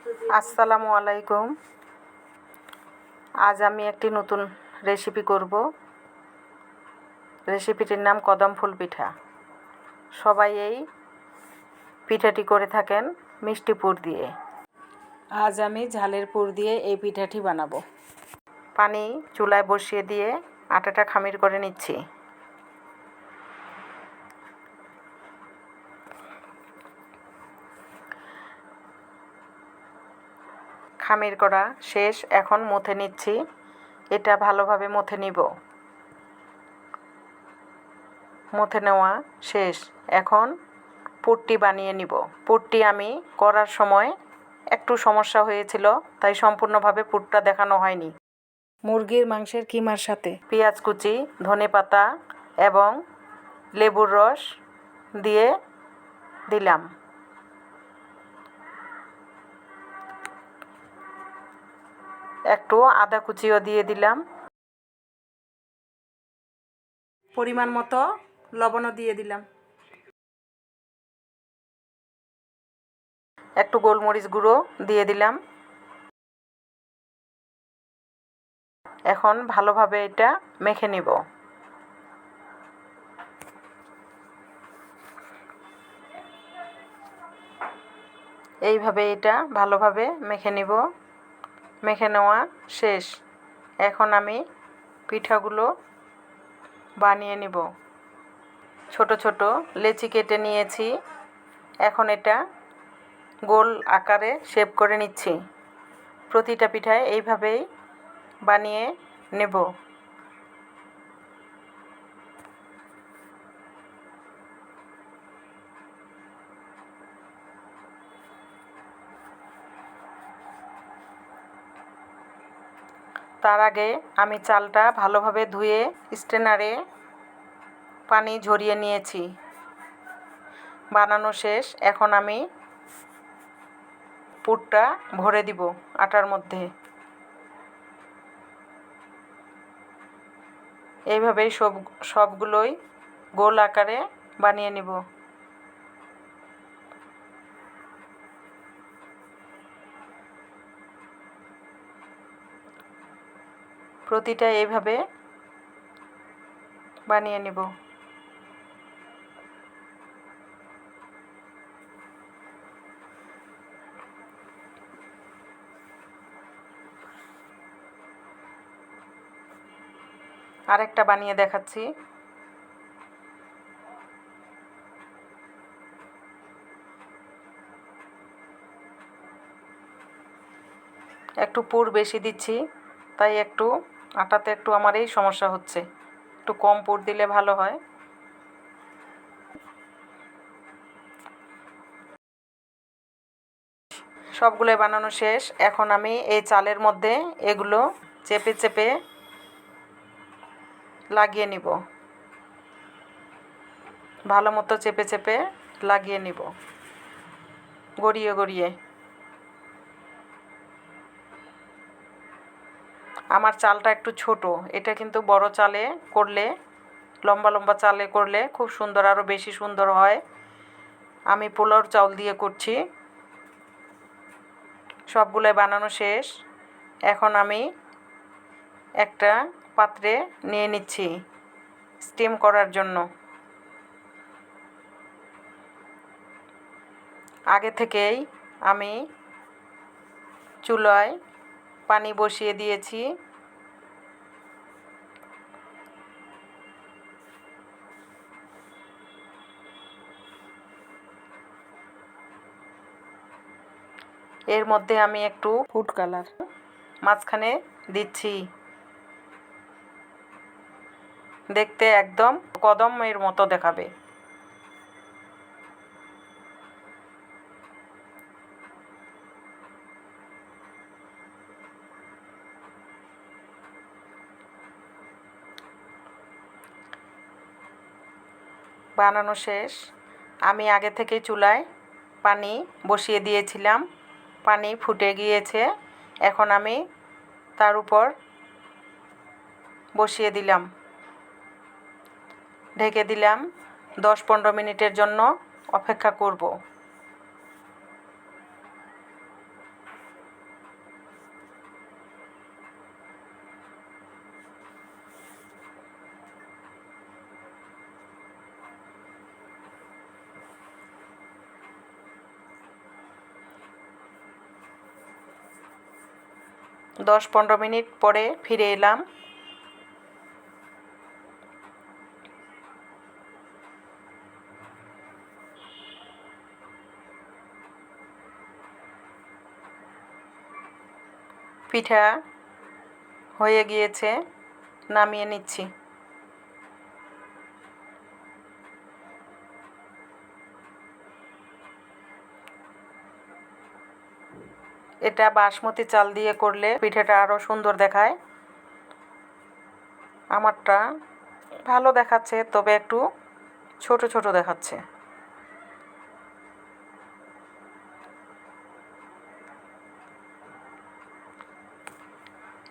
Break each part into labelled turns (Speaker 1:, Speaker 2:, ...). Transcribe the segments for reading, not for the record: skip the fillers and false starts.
Speaker 1: আসসালামু আলাইকুম। আজ আমি একটি নতুন রেসিপি করব। রেসিপিটির নাম কদম ফুল পিঠা। সবাই এই পিঠাটি করে থাকেন মিষ্টি পুর দিয়ে। আজ আমি ঝালের পুর দিয়ে এই পিঠাটি বানাবো। পানি চুলায় বসিয়ে দিয়ে আটাটা খামির করে নিচ্ছি। খামির করা শেষ, এখন মথে নিচ্ছি। এটা ভালোভাবে মথে নিব। মথে নেওয়া শেষ, এখন পুরটি বানিয়ে নিব। পুরটি আমি করার সময় একটু সমস্যা হয়েছিল, তাই সম্পূর্ণভাবে পুরটা দেখানো হয়নি। মুরগির মাংসের কিমার সাথে পেঁয়াজ কুচি, ধনেপাতা এবং লেবুর রস দিয়ে দিলাম। একটু আদা কুচিও দিয়ে দিলাম। পরিমাণ মতো লবণও দিয়ে দিলাম। একটু গোলমরিচ গুঁড়ো দিয়ে দিলাম। এখন ভালোভাবে এটা মেখে নিব। এইভাবে এটা ভালোভাবে মেখে নিব। মেখে নেওয়া শেষ, এখন আমি পিঠাগুলো বানিয়ে নিব। ছোট ছোট লেচি কেটে নিয়েছি। এখন এটা গোল আকারে শেপ করে নিচ্ছি। প্রতিটা পিঠায় এইভাবেই বানিয়ে নেব। তার আগে আমি চালটা ভালোভাবে ধুয়ে স্ট্রেনারে পানি ঝরিয়ে নিয়েছি। বানানো শেষ, এখন আমি পুরটা ভরে দিব আটার মধ্যে। এইভাবেই সবগুলোই গোল আকারে বানিয়ে নিব। প্রতিটা এইভাবে বানিয়ে নিব। আরেকটা বানিয়ে দেখাচ্ছি। একটু পুর বেশি দিচ্ছি, তাই একটু আটাতে একটু আমার এই সমস্যা হচ্ছে। একটু কম পুর দিলে ভালো হয়। সবগুলোই বানানো শেষ, এখন আমি এই চালের মধ্যে এগুলো চেপে চেপে লাগিয়ে নিব। ভালো মতো চেপে চেপে লাগিয়ে নিব, গড়িয়ে গড়িয়ে। আমার চালটা একটু ছোট, এটা কিন্তু বড় চালে করলে, লম্বা লম্বা চালে করলে খুব সুন্দর, আরও বেশি সুন্দর হয়। আমি পোলাওর চাউল দিয়ে করছি। সবগুলোই বানানো শেষ, এখন আমি একটা পাত্রে নিয়ে নিচ্ছি স্টিম করার জন্য। আগে থেকেই আমি চুলায় পানি বসিয়ে দিয়েছি। এর মধ্যে আমি একটু ফুড কালার মাঝখানে দিচ্ছি। দেখতে একদম কদমের মতো দেখাবে। বানানো শেষ, আমি আগে থেকে চুলায় পানি বসিয়ে দিয়েছিলাম। পানি ফুটে গিয়েছে, এখন আমি তার উপর বসিয়ে দিলাম। ঢেকে দিলাম, 10-15 মিনিটের জন্য অপেক্ষা করব। 10-15 মিনিট পরে ফিরে এলাম। পিঠা হয়ে গিয়েছে, নামিয়ে নিচ্ছি। এটা বাসমতি চাল দিয়ে করলে পিঠাটা আরও সুন্দর দেখায়। আমারটা ভালো দেখাচ্ছে, তবে একটু ছোট ছোট দেখাচ্ছে।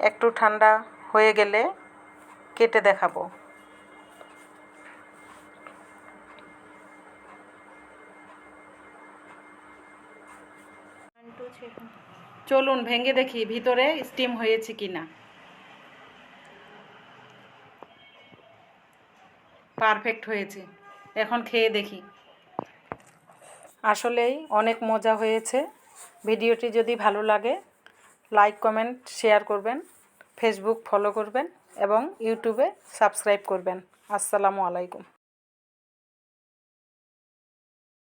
Speaker 1: একটু ঠান্ডা হয়ে গেলে কেটে দেখাবো। চলুন ভেঙে দেখি ভিতরে স্টিম হয়েছে কিনা। পারফেক্ট হয়েছে, এখন খেয়ে দেখি। আসলেই অনেক মজা হয়েছে। ভিডিওটি যদি ভালো লাগে লাইক কমেন্ট শেয়ার করবেন, ফেসবুক ফলো করবেন এবং ইউটিউবে সাবস্ক্রাইব করবেন। আসসালামু আলাইকুম।